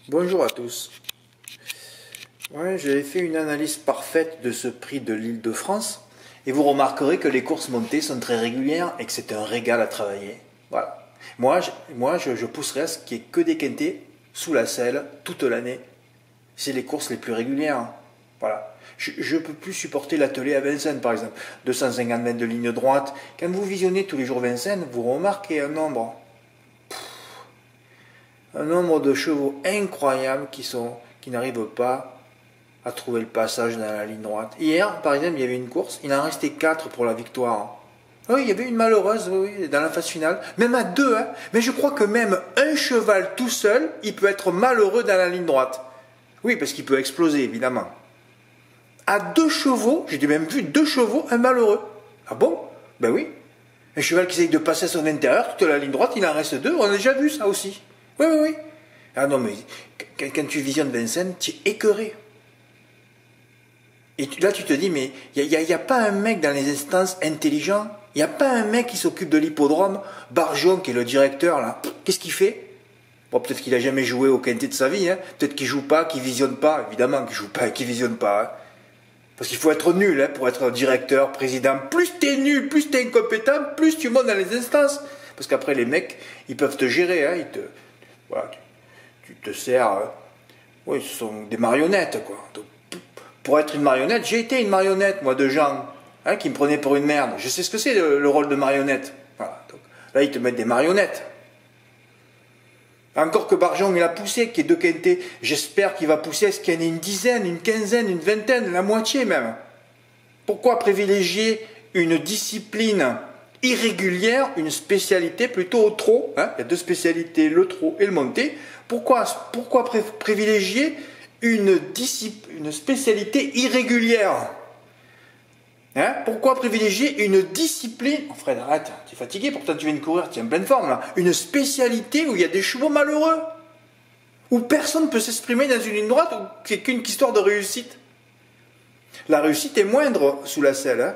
Bonjour à tous. Ouais, j'avais fait une analyse parfaite de ce prix de l'Île-de-France et vous remarquerez que les courses montées sont très régulières et que c'est un régal à travailler. Voilà. Moi, je pousserais à ce qu'il n'y ait que des quintés sous la selle toute l'année. C'est les courses les plus régulières. Voilà. Je ne peux plus supporter l'atelier à Vincennes, par exemple. 250 mètres de ligne droite. Quand vous visionnez tous les jours Vincennes, vous remarquez un nombre de chevaux incroyables qui n'arrivent pas à trouver le passage dans la ligne droite. Hier, par exemple, il y avait une course, il en restait 4 pour la victoire. Oui, il y avait une malheureuse dans la phase finale, même à 2. Hein. Mais je crois que même un cheval tout seul, il peut être malheureux dans la ligne droite. Oui, parce qu'il peut exploser, évidemment. À 2 chevaux, j'ai même vu 2 chevaux, un malheureux. Ah bon? Ben oui. Un cheval qui essaye de passer à son intérieur, toute la ligne droite, il en reste 2. On a déjà vu ça aussi. Oui, oui, oui. Ah non, mais quand tu visionnes Vincennes, tu es écœuré. Et là, tu te dis, mais il n'y a pas un mec dans les instances intelligents, il n'y a pas un mec qui s'occupe de l'hippodrome, Barjon, qui est le directeur, là. Qu'est-ce qu'il fait? Bon, peut-être qu'il n'a jamais joué au quintet de sa vie, hein. Peut-être qu'il joue pas, qu'il visionne pas. Évidemment qu'il joue pas et qu'il visionne pas. Hein. Parce qu'il faut être nul hein, pour être directeur, président. Plus t'es nul, plus t'es incompétent, plus tu montes dans les instances. Parce qu'après, les mecs, ils peuvent te gérer, hein. Voilà, tu te sers. Oui, ce sont des marionnettes, quoi. Donc, pour être une marionnette, j'ai été une marionnette, moi, de gens hein, qui me prenaient pour une merde. Je sais ce que c'est le rôle de marionnette. Voilà. Donc, là, ils te mettent des marionnettes. Encore que Barjon, il a poussé, qu'il y ait 2 quintés. J'espère qu'il va pousser, est-ce qu'il y en a une dizaine, une quinzaine, une vingtaine, la moitié même. Pourquoi privilégier une discipline irrégulière, une spécialité plutôt au trot hein? Il y a 2 spécialités, le trot et le monté. Pourquoi privilégier une spécialité irrégulière hein? Pourquoi privilégier une discipline... Oh Fred, arrête, tu es fatigué, pourtant tu viens de courir, tu es en pleine forme là. Une spécialité où il y a des chevaux malheureux, où personne ne peut s'exprimer dans une ligne droite, où c'est qu'une histoire de réussite. La réussite est moindre sous la selle. Hein?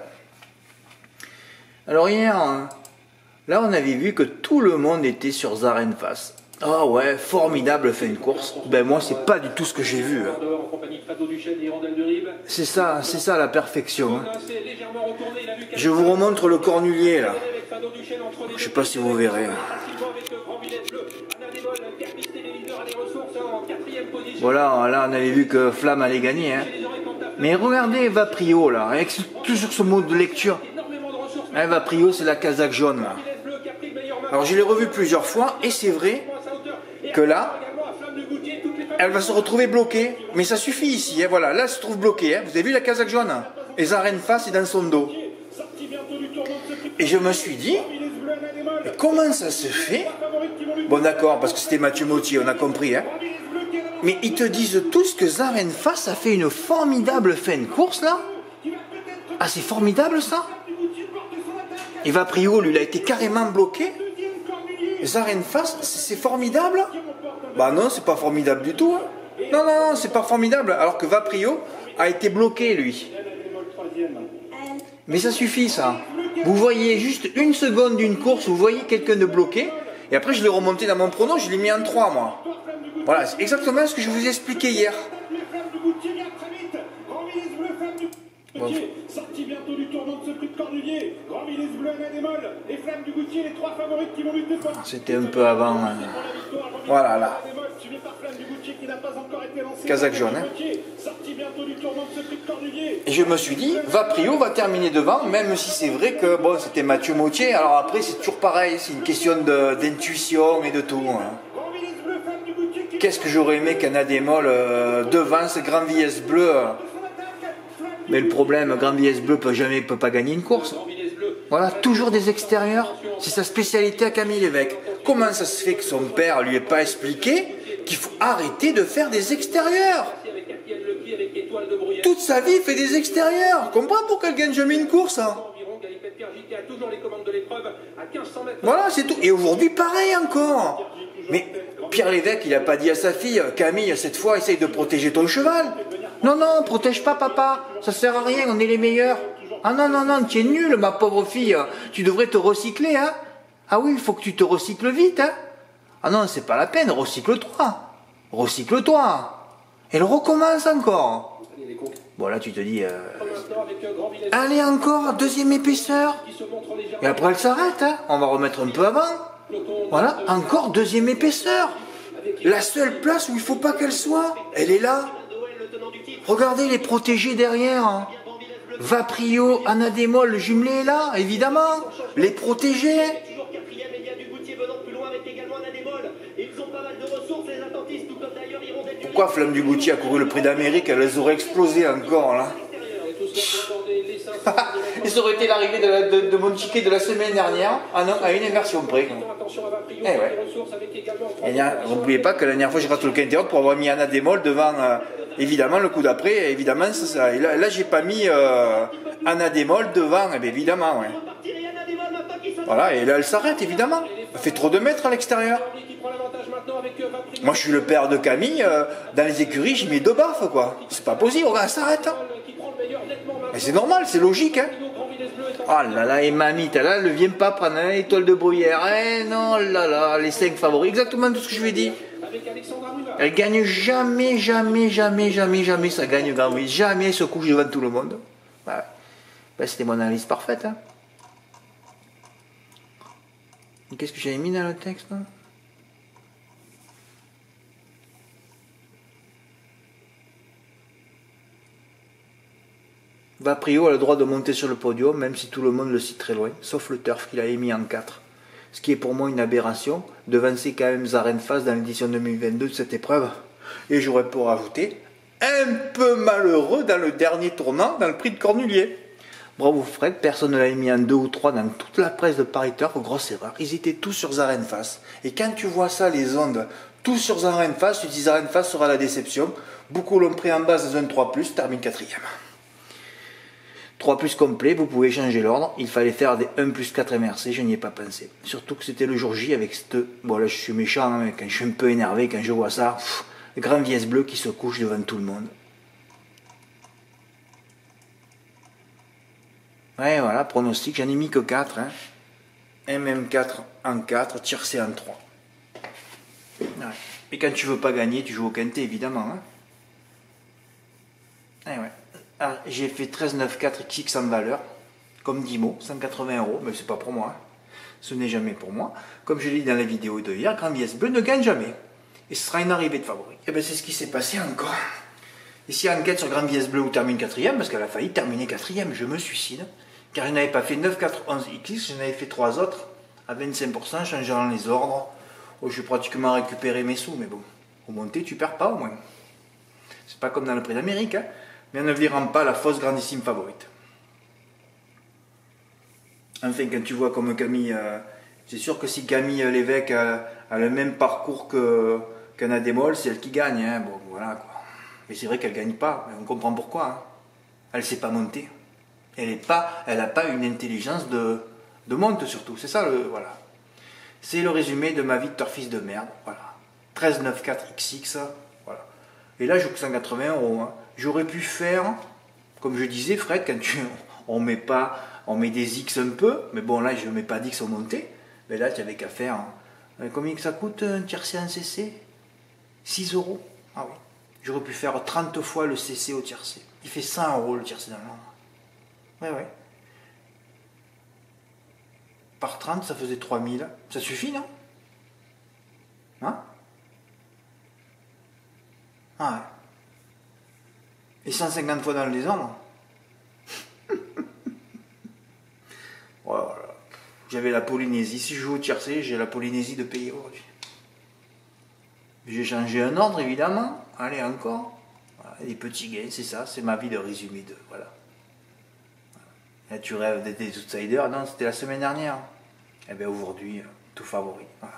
Alors hier, là on avait vu que tout le monde était sur Zarenfass. Ah ouais, formidable fin de course. Ben moi c'est pas du tout ce que j'ai vu. Hein. C'est ça la perfection. Hein. Je vous remontre le cornulier là. Je sais pas si vous verrez. Hein. Voilà, là on avait vu que Flamme allait gagner. Hein. Mais regardez Vaprio là, avec toujours ce mode de lecture. Hein, Vaprio c'est la casaque jaune là. Alors je l'ai revu plusieurs fois et c'est vrai que là, elle va se retrouver bloquée. Mais ça suffit ici, hein, voilà, là elle se trouve bloquée. Hein. Vous avez vu la casaque jaune hein. Et Zarenfass est dans son dos. Et je me suis dit, mais comment ça se fait? Bon d'accord, parce que c'était Mathieu Mottier, on a compris. Hein. Mais ils te disent tous que Zarenfass a fait une formidable fin de course là. Ah c'est formidable ça. Et Vaprio, lui, il a été carrément bloqué. Zarenfass, c'est formidable? Bah non, c'est pas formidable du tout. Hein. Non, non, non, c'est pas formidable. Alors que Vaprio a été bloqué, lui. Mais ça suffit, ça. Vous voyez juste une seconde d'une course, vous voyez quelqu'un de bloqué. Et après, je l'ai remonté dans mon prono, je l'ai mis en 3, moi. Voilà, c'est exactement ce que je vous ai expliqué hier. Bon. Sorti bientôt du tournant de ce prix de Cornulier. Grand Villes Bleu, Nadémol et Flamme du Goutier, les 3 favorites qui vont lutter fort. C'était un peu avant. Voilà, là. Casaque jaune. Hein. Et je me suis dit, Vaprio va terminer devant, même si c'est vrai que bon, c'était Mathieu Mottier. Alors après, c'est toujours pareil, c'est une question d'intuition et de tout. Hein. Qu'est-ce que j'aurais aimé qu'un Nadémol devant ce Grand Villes Bleu. Mais le problème, Grand Villes Bleu peut pas gagner une course. Voilà, toujours des extérieurs. C'est sa spécialité à Camille Lévesque. Comment ça se fait que son père lui ait pas expliqué qu'il faut arrêter de faire des extérieurs? Toute sa vie, il fait des extérieurs. Comprends pourquoi elle gagne jamais une course hein. Voilà, c'est tout. Et aujourd'hui, pareil encore. Mais Pierre Lévesque, il n'a pas dit à sa fille, Camille, cette fois, essaye de protéger ton cheval. Non, non, protège pas papa, ça sert à rien, on est les meilleurs. Ah non, non, non, tu es nul, ma pauvre fille, tu devrais te recycler, hein. Ah oui, il faut que tu te recycles vite, hein. Ah non, c'est pas la peine, recycle-toi. Recycle-toi. Elle recommence encore. Bon, là, tu te dis... allez, encore, deuxième épaisseur. Et après, elle s'arrête. Hein. On va remettre un peu avant. Voilà, encore deuxième épaisseur. La seule place où il ne faut pas qu'elle soit, elle est là. Regardez les protégés derrière. Hein. Vaprio, Anadémol, le jumelé est là, évidemment. Les protégés. Pourquoi Flamme du Goutier a couru le prix d'Amérique? Elles auraient explosé encore là. Ils auraient été l'arrivée de mon ticket de la semaine dernière à une inversion près. Eh ouais. Et n'oubliez pas que la dernière fois j'ai raté le quintet pour avoir mis Anadémol devant évidemment le coup d'après. Évidemment, ça. Et là j'ai pas mis Anadémol devant, eh bien, évidemment. Ouais. Voilà, et là elle s'arrête évidemment. Elle fait trop de mètres à l'extérieur. Moi je suis le père de Camille, dans les écuries j'ai mis 2 baffes quoi. C'est pas possible, regarde, elle s'arrête. Hein. Mais c'est normal, c'est logique. Hein. Oh là là, et mamie, là, elle ne vient pas prendre une étoile de bruyère. Eh non, là là, les 5 favoris, exactement tout ce que je lui ai dit. Elle gagne jamais, jamais, jamais, jamais, jamais, ça gagne Grand Prix. Jamais elle se couche devant tout le monde. Ouais. Ben, c'était mon analyse parfaite. Hein. Qu'est-ce que j'avais mis dans le texte là? Vaprio a le droit de monter sur le podium, même si tout le monde le cite très loin, sauf le turf qu'il a émis en 4. Ce qui est pour moi une aberration, devancer quand même Zarenfaz dans l'édition 2022 de cette épreuve. Et j'aurais pu rajouter, un peu malheureux dans le dernier tournant, dans le prix de Cornulier. Bravo Fred, personne ne l'a émis en 2 ou 3 dans toute la presse de Paris Turf, grosse erreur. Ils étaient tous sur Zarenfaz. Et quand tu vois ça, les ondes, tous sur Zarenfaz, tu dis Zarenfaz sera la déception. Beaucoup l'ont pris en base dans un 3+, termine 4e. 3 plus complet, vous pouvez changer l'ordre. Il fallait faire des 1 plus 4 MRC, je n'y ai pas pensé. Surtout que c'était le jour J avec cette... Bon là je suis méchant, hein, quand je suis un peu énervé, quand je vois ça, le grand Viès bleu qui se couche devant tout le monde. Ouais voilà, pronostic, j'en ai mis que 4. Hein. MM4 en 4, tiercé en 3. Ouais. Et quand tu veux pas gagner, tu joues au quintet évidemment. Hein. Ouais, ouais. Ah, j'ai fait 13,94 XX en valeur, comme 10 mots, 180 €, mais c'est pas pour moi. Hein. Ce n'est jamais pour moi. Comme je l'ai dit dans la vidéo de hier, Grand Viès bleu ne gagne jamais. Et ce sera une arrivée de favori. Et bien c'est ce qui s'est passé encore. Ici, enquête sur Grand Viès bleu où termine 4e, parce qu'elle a failli terminer 4e, je me suicide. Car je n'avais pas fait 9, 4, 11 XX, j'en avais fait 3 autres, à 25%, changeant les ordres. Oh, j'ai pratiquement récupéré mes sous, mais bon, au monté, tu perds pas au moins. C'est pas comme dans le prix d'Amérique, hein. Mais en ne virant pas la fausse grandissime favorite. Enfin, quand tu vois comme Camille, c'est sûr que si Camille Lévesque a le même parcours qu'Anadémol, c'est elle qui gagne. Hein. Bon, voilà quoi. Mais c'est vrai qu'elle ne gagne pas. On comprend pourquoi. Hein. Elle ne sait pas monter. Elle n'a pas une intelligence de monte surtout. C'est ça voilà. C'est le résumé de ma vie de turfiste de merde. Voilà. 13,94 XX. Voilà. Et là, je joue que 180 €. Hein. J'aurais pu faire, comme je disais, Fred, quand on met des X un peu, mais bon, là, je ne mets pas d'X au monté, mais là, tu n'avais qu'à faire. Hein. Combien que ça coûte un tiercé en CC? 6 €. Ah oui. J'aurais pu faire 30 fois le CC au tiercé. Il fait 100 € le tiercé dans le monde. Ouais, ouais. Par 30, ça faisait 3000. Ça suffit, non? Hein? Ah ouais. Et 150 fois dans le désordre. Voilà. J'avais la Polynésie. Si je joue au tiercé, j'ai la Polynésie de payer aujourd'hui. J'ai changé un ordre, évidemment. Allez, encore. Voilà, les petits gains, c'est ça. C'est ma vie de résumé de... Voilà. Là, tu rêves d'être des outsiders. Non, c'était la semaine dernière. Eh bien, aujourd'hui, tout favori. Voilà.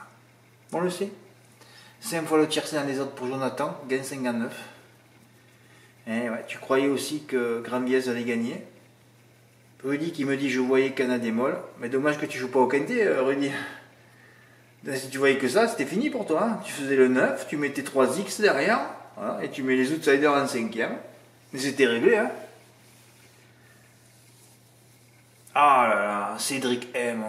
On le sait. 5 fois le tiercé dans les ordres pour Jonathan. Gain 59. Eh ouais, tu croyais aussi que Grand Viès allait gagner. Rudy qui me dit je voyais qu'Anadémol. Mais dommage que tu joues pas au quintet, Rudy. Si tu voyais que ça, c'était fini pour toi. Hein. Tu faisais le 9, tu mettais 3 X derrière, voilà, et tu mets les outsiders en 5e. Mais c'était réglé. Hein. Ah là là, Cédric M,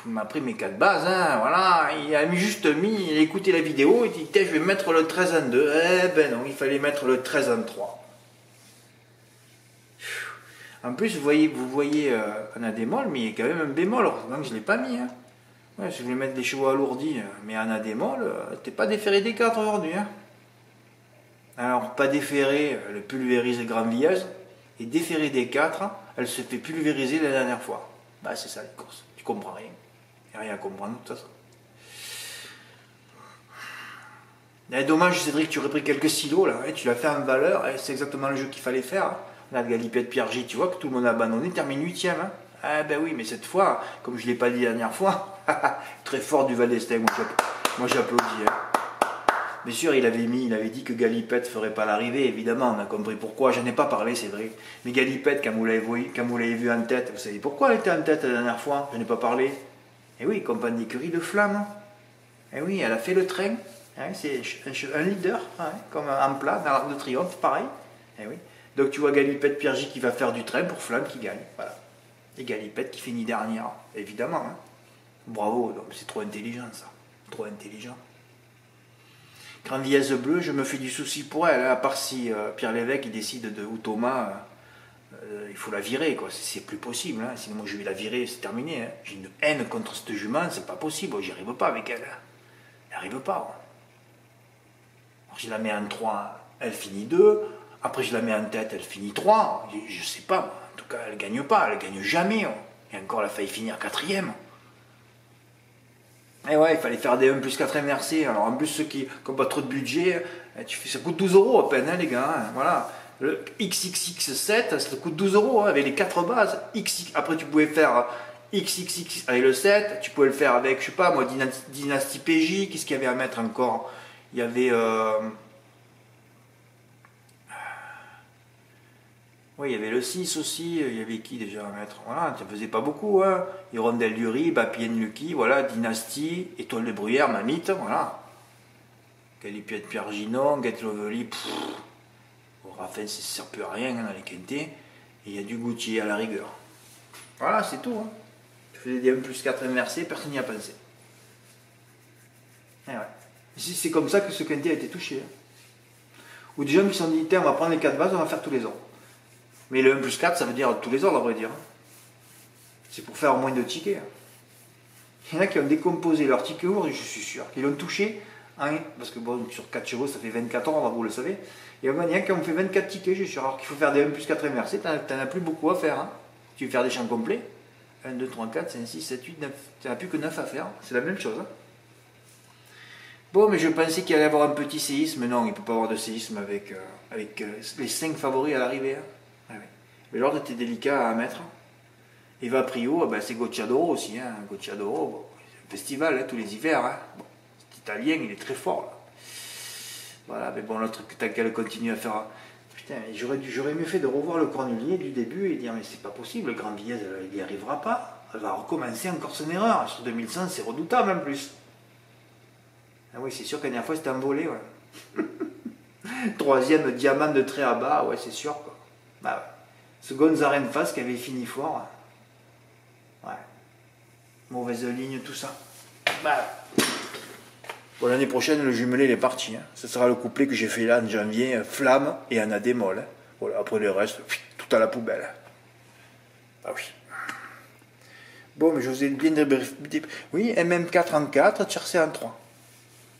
il m'a pris mes 4 bases, hein, voilà, il a juste mis, il a écouté la vidéo, il dit, je vais mettre le 13 en 2. Eh ben non, il fallait mettre le 13 en 3. En plus, vous voyez un A-démol, mais il y a quand même un bémol, donc je ne l'ai pas mis. Hein. Ouais, si vous voulez mettre des chevaux alourdis, mais un A-démol, t'es pas déféré des 4 aujourd'hui. Hein. Alors, pas déféré, le pulvérise Granvilleuse, et déféré des 4, elle se fait pulvériser la dernière fois. Bah, c'est ça les courses, tu comprends rien. Il n'y a rien à comprendre de toute façon. Dommage, Cédric, tu aurais pris quelques stylos là, tu l'as fait en valeur, c'est exactement le jeu qu'il fallait faire. Hein. Là, le Galipette Pierre J, tu vois que tout le monde a abandonné, termine 8ème. Hein. Ah ben oui, mais cette fois, comme je ne l'ai pas dit la dernière fois, très fort du Val d'Estaing, moi j'applaudis. Hein. Bien sûr, il avait dit que Galipette ne ferait pas l'arrivée, évidemment, on a compris pourquoi, je n'en ai pas parlé, c'est vrai. Mais Galipette, quand vous l'avez vu en tête, vous savez pourquoi elle était en tête la dernière fois, je n'ai pas parlé. Eh oui, compagnie d'écurie de Flamme. Eh oui, elle a fait le train, hein, c'est un leader, hein, comme en plat, dans l'Arc de Triomphe, pareil. Eh oui. Donc tu vois Galipette Pierre J qui va faire du train pour Flamme qui gagne, voilà. Et Galipette qui finit dernière, évidemment. Hein. Bravo, c'est trop intelligent ça, trop intelligent. Granvilleuse Bleue, je me fais du souci pour elle, hein, à part si Pierre Lévesque il décide ou Thomas, il faut la virer, quoi. C'est plus possible, hein. Sinon moi je vais la virer, c'est terminé. Hein. J'ai une haine contre cette jument, c'est pas possible, j'y arrive pas avec elle. Hein. Elle arrive pas. Hein. Alors, je la mets en 3, elle finit 2, après je la mets en tête, elle finit 3, je sais pas, en tout cas elle gagne pas, elle gagne jamais. Hein. Et encore elle a failli finir 4ème. Et ouais, il fallait faire des 1 plus 4 MRC. Alors en plus, ceux qui n'ont pas trop de budget, ça coûte 12 € à peine, hein, les gars. Hein, voilà. Le XXX7, ça coûte 12 € hein, avec les 4 bases. Après, tu pouvais faire XXX avec le 7. Tu pouvais le faire avec, je sais pas moi, Dynasty PJ. Qu'est-ce qu'il y avait à mettre encore? Il y avait. Oui, il y avait le 6 aussi, il y avait qui déjà à mettre? Voilà, ça faisait pas beaucoup, hein. Hirondelle du Riz, Bapien Lucky, voilà, Dynasty, Étoile de Bruyère, Mamite, voilà. Galipette Pierre Ginon, Get Lovely, enfin, ça sert plus à rien hein, dans les quintés. Et il y a du Goutier à la rigueur. Voilà, c'est tout. Hein. Tu faisais des 1 plus 4 MRC, personne n'y a pensé. Et ouais. C'est comme ça que ce quintet a été touché. Hein. Ou des gens qui se sont dit, tiens, on va prendre les 4 bases, on va faire tous les ordres. Mais le 1 plus 4, ça veut dire tous les ordres, à vrai dire. C'est pour faire moins de tickets. Il y en a qui ont décomposé leur ticket lourd, je suis sûr, qu'ils l'ont touché, hein, parce que bon, sur 4 chevaux, ça fait 24 ordres, vous le savez. Et il y en a qui ont fait 24 tickets, je suis sûr. Alors qu'il faut faire des 1 plus 4 MRC, t'en as plus beaucoup à faire. Hein. Tu veux faire des champs complets, 1, 2, 3, 4, 5, 6, 7, 8, 9, t'en as plus que 9 à faire. C'est la même chose. Hein. Bon, mais je pensais qu'il allait y avoir un petit séisme. Non, il ne peut pas y avoir de séisme avec les 5 favoris à l'arrivée. Hein. Ah oui. Mais l'ordre était délicat à mettre. Eva Prio, ben c'est Gocciadoro aussi. Hein. Gocciadoro, bon, c'est un festival hein, tous les hivers. Hein. Bon, cet Italien, il est très fort. Là. Voilà, mais bon, l'autre, tant qu'elle continue à faire. Putain, j'aurais mieux fait de revoir le Cornulier du début et dire mais c'est pas possible, le Granvilleuse, elle n'y arrivera pas. Elle va recommencer encore son erreur. Sur 2100, c'est redoutable en plus. Ah oui, c'est sûr qu'à la dernière fois, c'était envolé. Ouais. 3e diamant de très à bas, ouais, c'est sûr. Quoi. Bah, ouais. Ce Gonzaren face qui avait fini fort. Ouais. Mauvaise ligne, tout ça. Bah. Bon, l'année prochaine, le jumelé, il est parti. Hein. Ce sera le couplet que j'ai fait là en janvier, Flamme et Anna Démol. Hein. Voilà, après le reste, tout à la poubelle. Ah oui. Bon, mais je vous ai bien dit. Oui, MM4 en 4, tiercé en 3.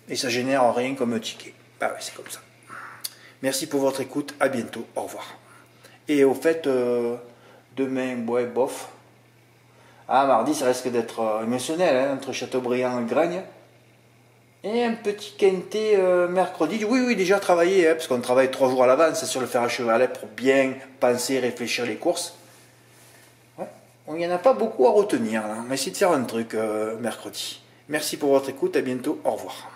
Et ça génère rien comme ticket. Bah oui, c'est comme ça. Merci pour votre écoute. À bientôt. Au revoir. Et au fait, demain, ouais, bof. Ah, mardi, ça risque d'être émotionnel, hein, entre Châteaubriand et Gragne. Et un petit quintet mercredi. Oui, déjà travaillé, hein, parce qu'on travaille 3 jours à l'avance sur le fer à chevalet pour bien penser, réfléchir les courses. Ouais. Il n'y en a pas beaucoup à retenir, là. On va essayer de faire un truc mercredi. Merci pour votre écoute. À bientôt. Au revoir.